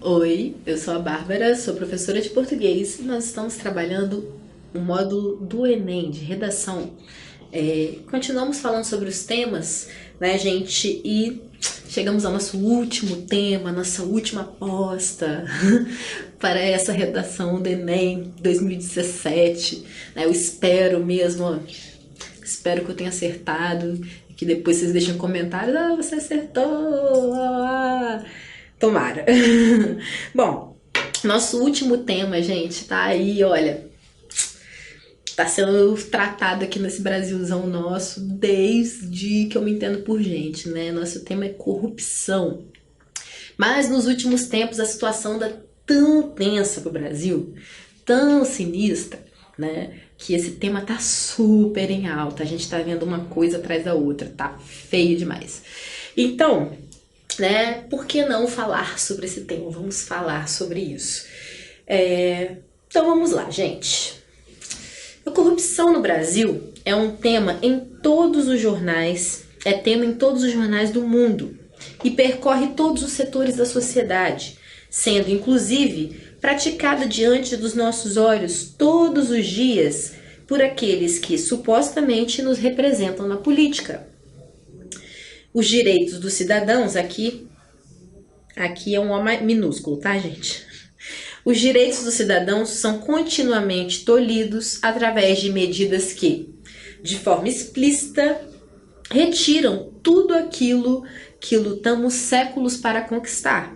Oi, eu sou a Bárbara, sou professora de português e nós estamos trabalhando o módulo do Enem, de redação. Continuamos falando sobre os temas, né, gente? E chegamos ao nosso último tema, nossa última aposta para essa redação do Enem 2017. Né? Eu espero mesmo, ó, espero que eu tenha acertado, que depois vocês deixem comentários, você acertou, tomara. Bom, nosso último tema, gente, tá aí, olha, tá sendo tratado aqui nesse Brasilzão nosso desde que eu me entendo por gente, né? Nosso tema é corrupção. Mas nos últimos tempos a situação anda tão tensa pro Brasil, tão sinistra, né? Que esse tema tá super em alta. A gente tá vendo uma coisa atrás da outra, tá feio demais. Então, né? Por que não falar sobre esse tema? Vamos falar sobre isso. Então vamos lá, gente. A corrupção no Brasil é um tema em todos os jornais, é tema em todos os jornais do mundo e percorre todos os setores da sociedade, sendo inclusive praticada diante dos nossos olhos todos os dias por aqueles que supostamente nos representam na política. Os direitos dos cidadãos, aqui é um O minúsculo, tá, gente? Os direitos dos cidadãos são continuamente tolhidos através de medidas que, de forma explícita, retiram tudo aquilo que lutamos séculos para conquistar.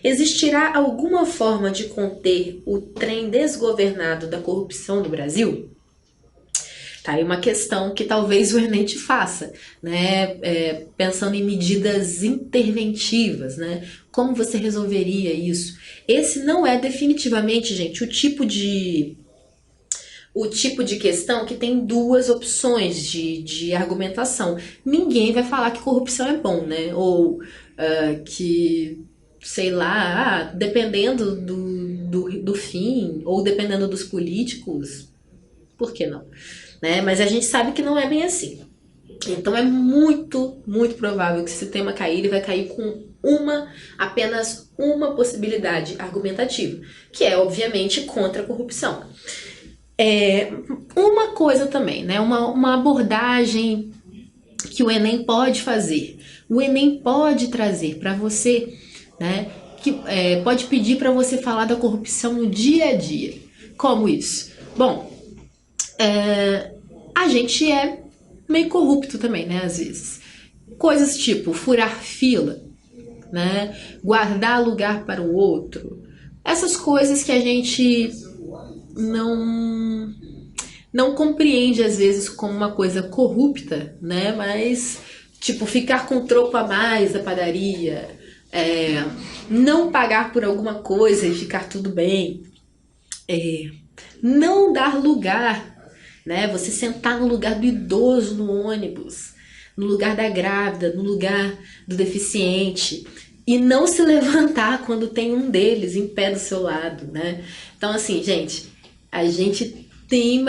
Existirá alguma forma de conter o trem desgovernado da corrupção no Brasil? Tá aí uma questão que talvez o Enem te faça, né? Pensando em medidas interventivas, né? Como você resolveria isso? Esse não é definitivamente, gente, o tipo de questão que tem duas opções de argumentação. Ninguém vai falar que corrupção é bom, né? Ou que, sei lá, dependendo do fim, ou dependendo dos políticos, por que não? Né? Mas a gente sabe que não é bem assim. Então é muito, muito provável que se esse tema cair, ele vai cair com apenas uma possibilidade argumentativa, que é, obviamente, contra a corrupção. Uma coisa também, né? Uma abordagem que o Enem pode fazer. O Enem pode trazer para você, né? Pode pedir para você falar da corrupção no dia a dia. Como isso? Bom, a gente é meio corrupto também, né, às vezes. Coisas tipo furar fila, né, guardar lugar para o outro. Essas coisas que a gente não compreende às vezes como uma coisa corrupta, né, mas tipo ficar com troco a mais da padaria, não pagar por alguma coisa e ficar tudo bem, não dar lugar, né? Você sentar no lugar do idoso no ônibus, no lugar da grávida, no lugar do deficiente e não se levantar quando tem um deles em pé do seu lado, né? Então assim, gente, a gente tem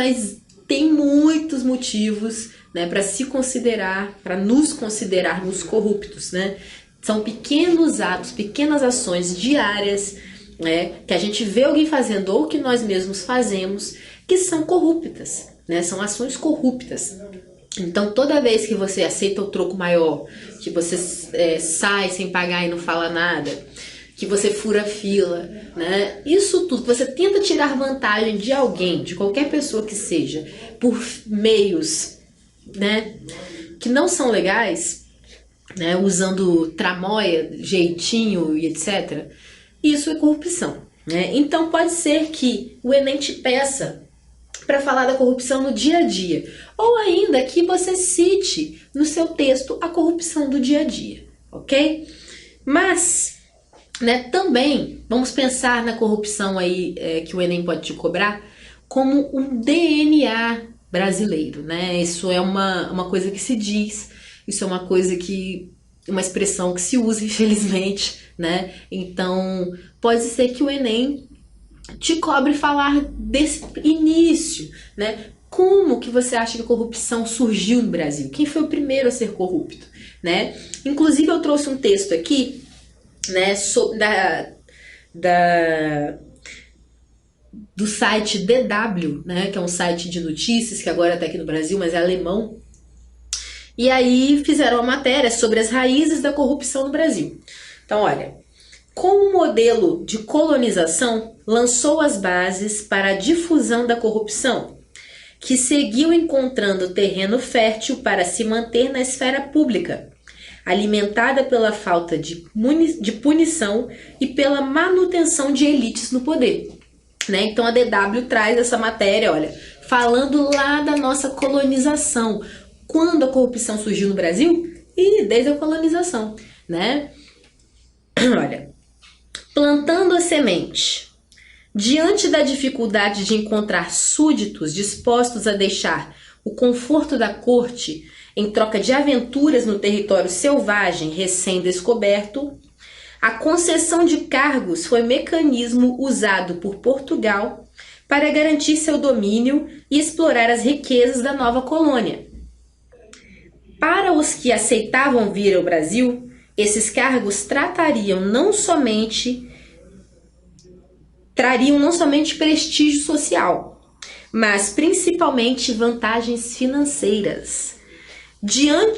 muitos motivos, né, para se considerar, para nos considerarmos corruptos, né? São pequenos atos, pequenas ações diárias, né, que a gente vê alguém fazendo ou que nós mesmos fazemos, que são corruptas, né? São ações corruptas. Então, toda vez que você aceita o troco maior, que você sai sem pagar e não fala nada, que você fura fila, né? Isso tudo, você tenta tirar vantagem de alguém, de qualquer pessoa que seja, por meios, né, que não são legais, né, usando tramóia, jeitinho e etc. Isso é corrupção, né? Então, pode ser que o Enem te peça para falar da corrupção no dia a dia, ou ainda que você cite no seu texto a corrupção do dia a dia, ok? Mas, né, também vamos pensar na corrupção aí que o Enem pode te cobrar como um DNA brasileiro, né? Isso é uma coisa que se diz, isso é uma expressão que se usa, infelizmente, né? Então, pode ser que o Enem te cobre falar desse início, né? Como que você acha que a corrupção surgiu no Brasil? Quem foi o primeiro a ser corrupto, né? Inclusive eu trouxe um texto aqui, né, do site DW, né, que é um site de notícias, que agora está aqui no Brasil, mas é alemão. E aí fizeram uma matéria sobre as raízes da corrupção no Brasil. Então, olha, como modelo de colonização, lançou as bases para a difusão da corrupção, que seguiu encontrando terreno fértil para se manter na esfera pública, alimentada pela falta de punição e pela manutenção de elites no poder. Né? Então a DW traz essa matéria, olha, falando lá da nossa colonização. Quando a corrupção surgiu no Brasil? E desde a colonização, né? Olha, plantando a semente. Diante da dificuldade de encontrar súditos dispostos a deixar o conforto da corte em troca de aventuras no território selvagem recém-descoberto, a concessão de cargos foi mecanismo usado por Portugal para garantir seu domínio e explorar as riquezas da nova colônia. Para os que aceitavam vir ao Brasil, esses cargos trariam não somente prestígio social, mas principalmente vantagens financeiras.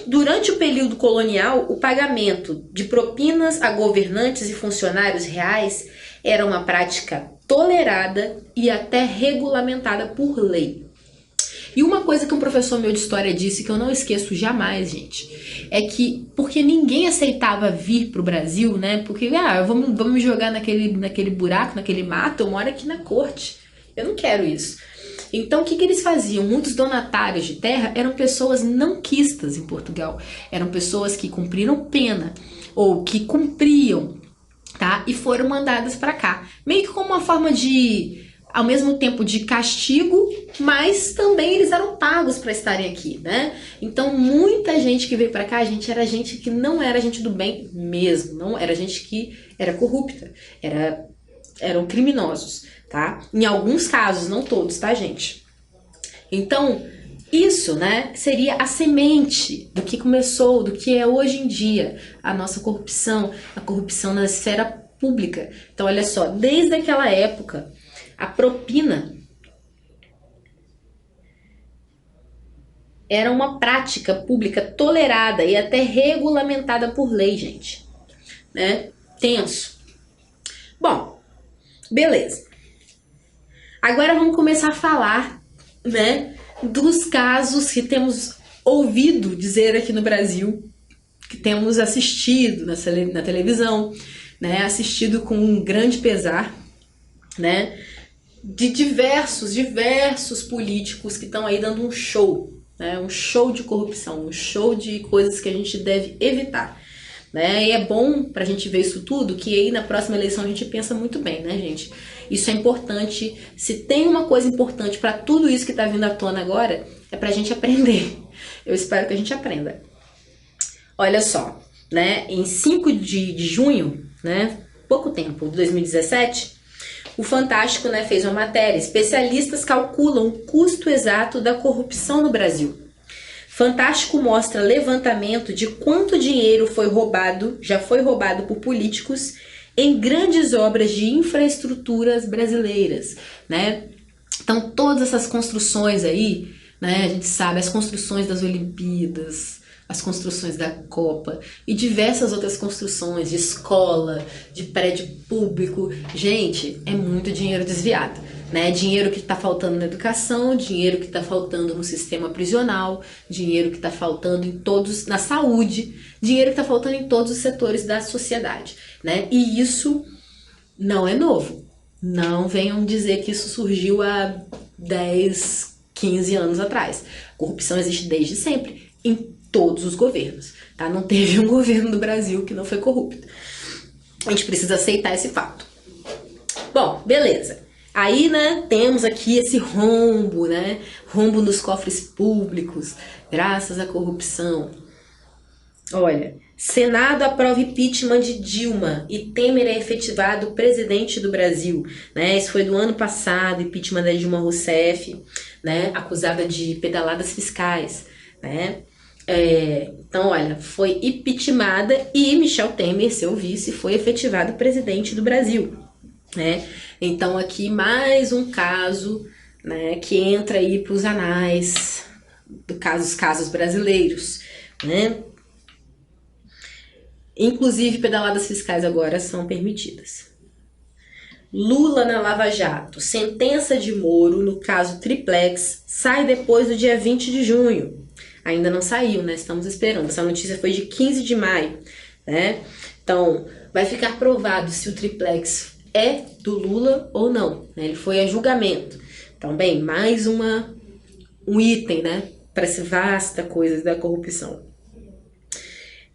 Durante o período colonial, o pagamento de propinas a governantes e funcionários reais era uma prática tolerada e até regulamentada por lei. E uma coisa que um professor meu de história disse, que eu não esqueço jamais, gente, é que porque ninguém aceitava vir para o Brasil, né? Porque, vamos me jogar naquele buraco, naquele mato, eu moro aqui na corte. Eu não quero isso. Então, o que eles faziam? Muitos donatários de terra eram pessoas não quistas em Portugal. Eram pessoas que cumpriram pena ou que cumpriam, tá? E foram mandadas para cá. Meio que como uma forma de, ao mesmo tempo, de castigo, mas também eles eram pagos para estarem aqui, né? Então, muita gente que veio para cá, era gente que não era gente do bem mesmo. Não era gente que era corrupta. Eram criminosos, tá? Em alguns casos, não todos, tá, gente? Então, isso, né, seria a semente do que começou, do que é hoje em dia a nossa corrupção, a corrupção na esfera pública. Então, olha só, desde aquela época, a propina era uma prática pública tolerada e até regulamentada por lei, gente, né? Tenso. Bom, beleza. Agora vamos começar a falar, né, dos casos que temos ouvido dizer aqui no Brasil, que temos assistido na televisão, né, assistido com um grande pesar, né, de diversos políticos que estão aí dando um show, né, um show de corrupção, um show de coisas que a gente deve evitar. Né? E é bom pra gente ver isso tudo, que aí na próxima eleição a gente pensa muito bem, né, gente? Isso é importante. Se tem uma coisa importante pra tudo isso que tá vindo à tona agora, é pra gente aprender. Eu espero que a gente aprenda. Olha só, né? Em 5 de junho, né? Pouco tempo, de 2017, o Fantástico, né, fez uma matéria. Especialistas calculam o custo exato da corrupção no Brasil. Fantástico mostra levantamento de quanto dinheiro já foi roubado por políticos em grandes obras de infraestruturas brasileiras, né? Então, todas essas construções aí, né, a gente sabe, as construções das Olimpíadas, as construções da Copa e diversas outras construções de escola, de prédio público. Gente, é muito dinheiro desviado. Né? Dinheiro que está faltando na educação, dinheiro que está faltando no sistema prisional, dinheiro que está faltando na saúde, dinheiro que está faltando em todos os setores da sociedade, né? E isso não é novo. Não venham dizer que isso surgiu há 10, 15 anos atrás. Corrupção existe desde sempre, em todos os governos, tá? Não teve um governo do Brasil que não foi corrupto. A gente precisa aceitar esse fato. Bom, beleza. Aí, né, temos aqui esse rombo, né? Rombo nos cofres públicos, graças à corrupção. Olha, Senado aprova impeachment de Dilma e Temer é efetivado presidente do Brasil, né? Isso foi do ano passado, impeachment da Dilma Rousseff, né? Acusada de pedaladas fiscais, né? Então, olha, foi impeachmentada e Michel Temer, seu vice, foi efetivado presidente do Brasil. né? Então aqui mais um caso, né, que entra aí para os anais dos casos brasileiros, né? Inclusive pedaladas fiscais agora são permitidas. Lula na Lava Jato. Sentença de Moro no caso Triplex sai depois do dia 20 de junho. Ainda não saiu, né? Estamos esperando. Essa notícia foi de 15 de maio, né? Então, vai ficar provado se o Triplex é do Lula ou não, né? Ele foi a julgamento. Então, bem, mais um item, né? Para essa vasta coisa da corrupção.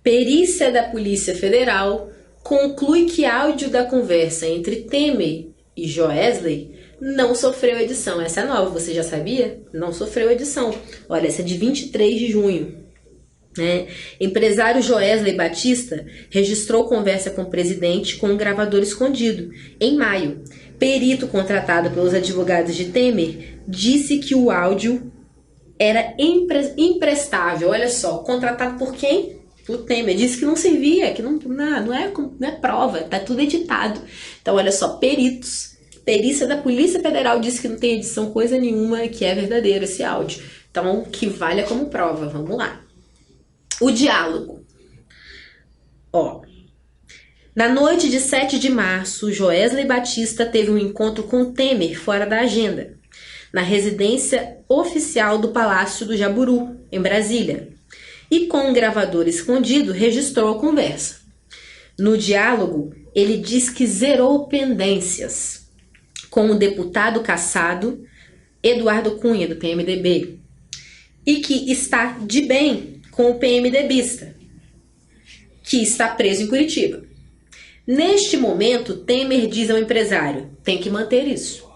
Perícia da Polícia Federal conclui que áudio da conversa entre Temer e Joesley não sofreu edição. Essa é nova, você já sabia? Não sofreu edição. Olha, essa é de 23 de junho. Né? Empresário Joesley Batista registrou conversa com o presidente com um gravador escondido, em maio. Perito contratado pelos advogados de Temer disse que o áudio era imprestável. Olha só, contratado por quem? O Temer disse que não servia, que não é prova, tá tudo editado. Então, olha só, perícia da Polícia Federal disse que não tem edição coisa nenhuma, que é verdadeiro esse áudio. Então, que valha como prova, vamos lá. O diálogo. Ó, na noite de 7 de março, Joesley Batista teve um encontro com Temer fora da agenda, na residência oficial do Palácio do Jaburu, em Brasília. E com um gravador escondido, registrou a conversa. No diálogo, ele diz que zerou pendências com o deputado cassado Eduardo Cunha, do PMDB, e que está de bem com o PMDBista, que está preso em Curitiba. Neste momento, Temer diz ao empresário, tem que manter isso.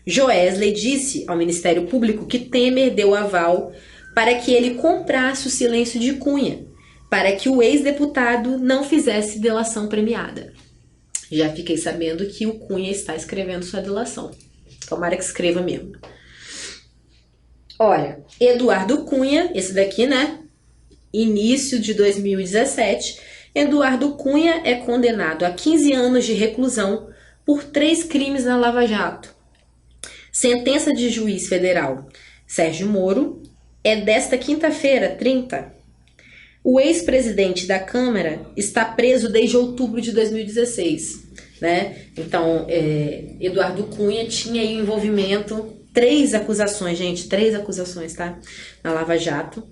Joesley disse ao Ministério Público que Temer deu aval para que ele comprasse o silêncio de Cunha, para que o ex-deputado não fizesse delação premiada. Já fiquei sabendo que o Cunha está escrevendo sua delação. Tomara que escreva mesmo. Olha, Eduardo Cunha, esse daqui, né? Início de 2017, Eduardo Cunha é condenado a 15 anos de reclusão por 3 crimes na Lava Jato. Sentença de juiz federal Sérgio Moro é desta quinta-feira, 30. O ex-presidente da Câmara está preso desde outubro de 2016. Né? Então, Eduardo Cunha tinha aí envolvimento, 3 acusações, gente, 3 acusações, tá? Na Lava Jato.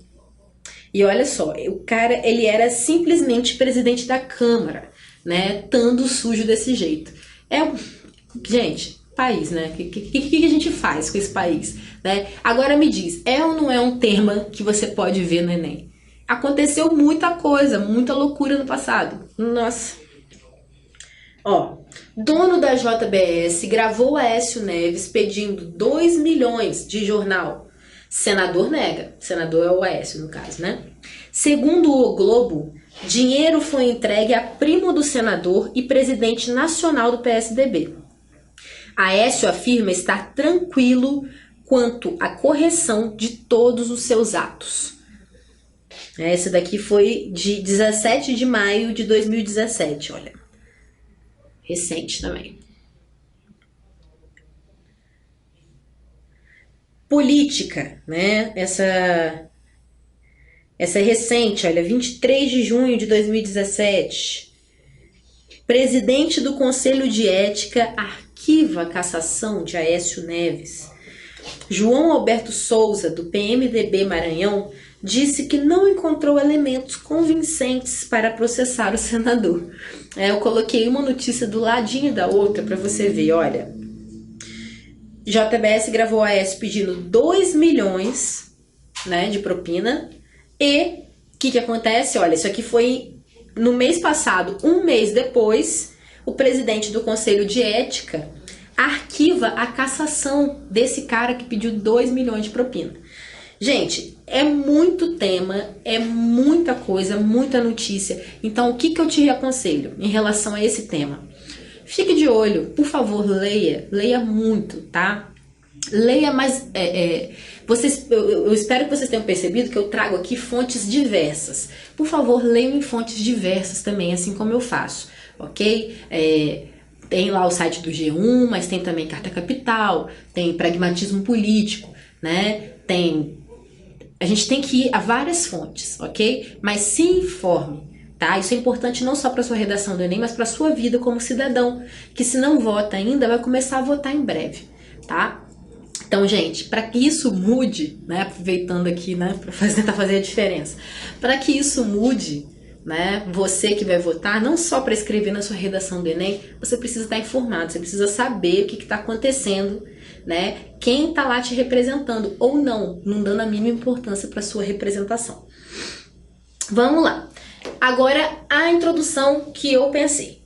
E olha só, o cara, ele era simplesmente presidente da Câmara, né? Tando sujo desse jeito. Gente, país, né? O que a gente faz com esse país? Né? Agora me diz, é ou não é um tema que você pode ver no Enem? Aconteceu muita coisa, muita loucura no passado. Nossa. Ó, dono da JBS gravou Aécio Neves pedindo 2 milhões de jornal. Senador nega. Senador é o Aécio, no caso, né? Segundo o Globo, dinheiro foi entregue a primo do senador e presidente nacional do PSDB. Aécio afirma estar tranquilo quanto à correção de todos os seus atos. Esse daqui foi de 17 de maio de 2017, olha. Recente também. Política, né? Essa é recente, olha, 23 de junho de 2017. Presidente do Conselho de Ética arquiva a cassação de Aécio Neves. João Alberto Souza, do PMDB Maranhão, disse que não encontrou elementos convincentes para processar o senador. Eu coloquei uma notícia do ladinho da outra para você ver, olha. JBS gravou a Aécio pedindo 2 milhões, né, de propina. E o que acontece? Olha, isso aqui foi no mês passado, um mês depois, o presidente do Conselho de Ética arquiva a cassação desse cara que pediu 2 milhões de propina. Gente, é muito tema, é muita coisa, muita notícia. Então, o que eu te aconselho em relação a esse tema? Fique de olho, por favor, leia muito, tá? Leia, mas eu espero que vocês tenham percebido que eu trago aqui fontes diversas. Por favor, leiam em fontes diversas também, assim como eu faço, ok? Tem lá o site do G1, mas tem também Carta Capital, tem Pragmatismo Político, né? A gente tem que ir a várias fontes, ok? Mas se informe, tá? Isso é importante não só para sua redação do Enem, mas para sua vida como cidadão, que se não vota ainda, vai começar a votar em breve, tá? Então, gente, para que isso mude, né? Aproveitando aqui, né? Para tentar fazer a diferença. Para que isso mude, né? Você que vai votar, não só para escrever na sua redação do Enem, você precisa estar informado, você precisa saber o que está acontecendo, né? Quem está lá te representando ou não dando a mínima importância para sua representação. Vamos lá. Agora, a introdução que eu pensei.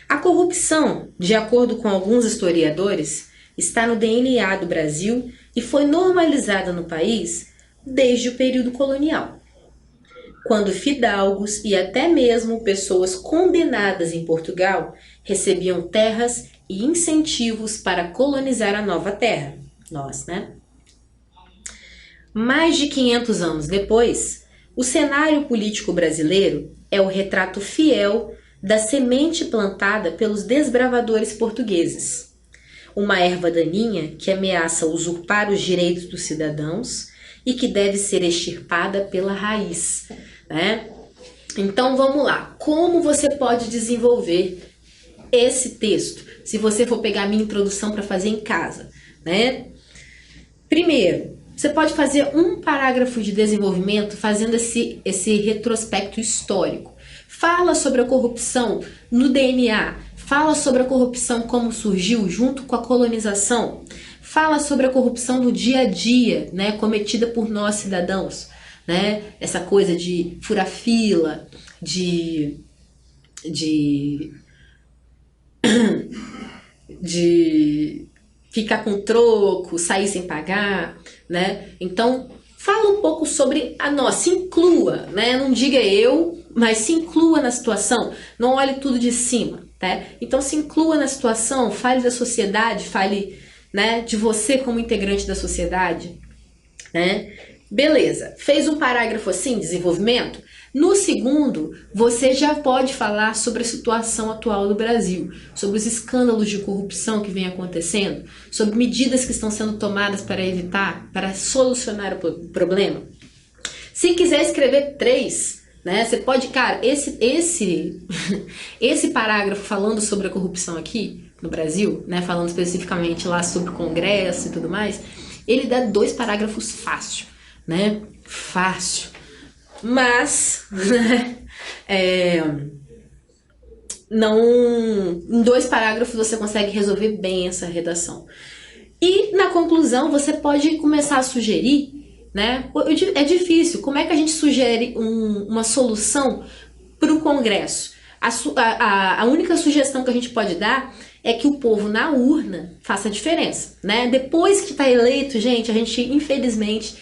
A corrupção, de acordo com alguns historiadores, está no DNA do Brasil e foi normalizada no país desde o período colonial, quando fidalgos e até mesmo pessoas condenadas em Portugal recebiam terras e incentivos para colonizar a nova terra. Nós, né? Mais de 500 anos depois, o cenário político brasileiro é o retrato fiel da semente plantada pelos desbravadores portugueses. Uma erva daninha que ameaça usurpar os direitos dos cidadãos e que deve ser extirpada pela raiz, né? Então vamos lá, como você pode desenvolver esse texto, se você for pegar a minha introdução para fazer em casa, né? Primeiro, você pode fazer um parágrafo de desenvolvimento fazendo esse retrospecto histórico. Fala sobre a corrupção no DNA, fala sobre a corrupção como surgiu junto com a colonização, fala sobre a corrupção no dia a dia, né, cometida por nós cidadãos, né? Essa coisa de furar fila, de ficar com troco, sair sem pagar, né? Então, fala um pouco sobre a nós, se inclua, né? Não diga eu, mas se inclua na situação, não olhe tudo de cima, tá? Então, se inclua na situação, fale da sociedade, fale, né, de você como integrante da sociedade, né? Beleza, fez um parágrafo assim, desenvolvimento? No segundo, você já pode falar sobre a situação atual do Brasil, sobre os escândalos de corrupção que vem acontecendo, sobre medidas que estão sendo tomadas para evitar, para solucionar o problema. Se quiser escrever 3, né, você pode, cara, esse parágrafo falando sobre a corrupção aqui no Brasil, né, falando especificamente lá sobre o Congresso e tudo mais, ele dá 2 parágrafos fácil, né, fácil. Mas, não, em 2 parágrafos você consegue resolver bem essa redação. E na conclusão você pode começar a sugerir, né? É difícil, como é que a gente sugere uma solução para o Congresso? A única sugestão que a gente pode dar é que o povo na urna faça a diferença, né? Depois que está eleito, gente, infelizmente,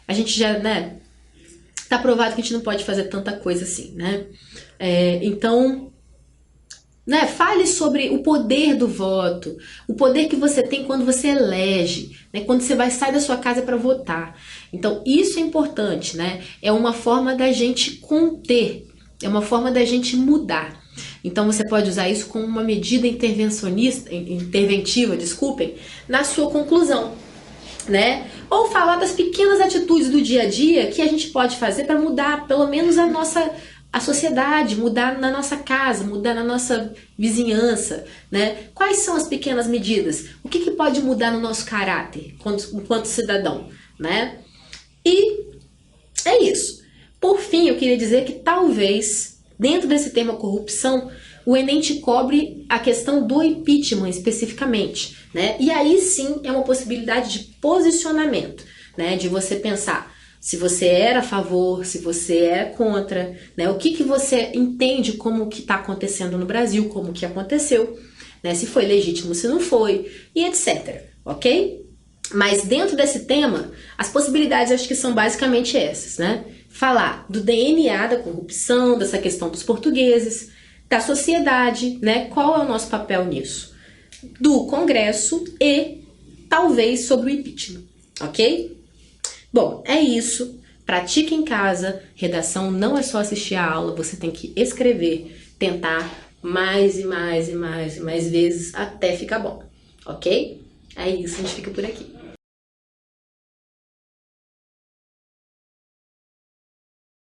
a gente já, né? Tá provado que a gente não pode fazer tanta coisa assim, né? Então, né, fale sobre o poder do voto, o poder que você tem quando você elege, né, quando você vai sair da sua casa para votar. Então, isso é importante, né? É uma forma da gente conter, é uma forma da gente mudar. Então, você pode usar isso como uma medida interventiva, na sua conclusão, né? Ou falar das pequenas atitudes do dia a dia que a gente pode fazer para mudar pelo menos a sociedade, mudar na nossa casa, mudar na nossa vizinhança, né? Quais são as pequenas medidas? O que pode mudar no nosso caráter enquanto cidadão, né? E é isso. Por fim, eu queria dizer que talvez, dentro desse tema corrupção, o Enem te cobre a questão do impeachment especificamente, né? E aí sim é uma possibilidade de posicionamento, né? De você pensar se você era a favor, se você é contra, né? O que você entende como que está acontecendo no Brasil, como que aconteceu, né? Se foi legítimo, se não foi, e etc, ok? Mas dentro desse tema, as possibilidades acho que são basicamente essas, né? Falar do DNA da corrupção, dessa questão dos portugueses, da sociedade, né? Qual é o nosso papel nisso? Do Congresso e talvez sobre o impeachment, ok? Bom, é isso. Pratique em casa. Redação não é só assistir a aula, você tem que escrever, tentar mais e mais e mais e mais vezes até ficar bom, ok? É isso, a gente fica por aqui.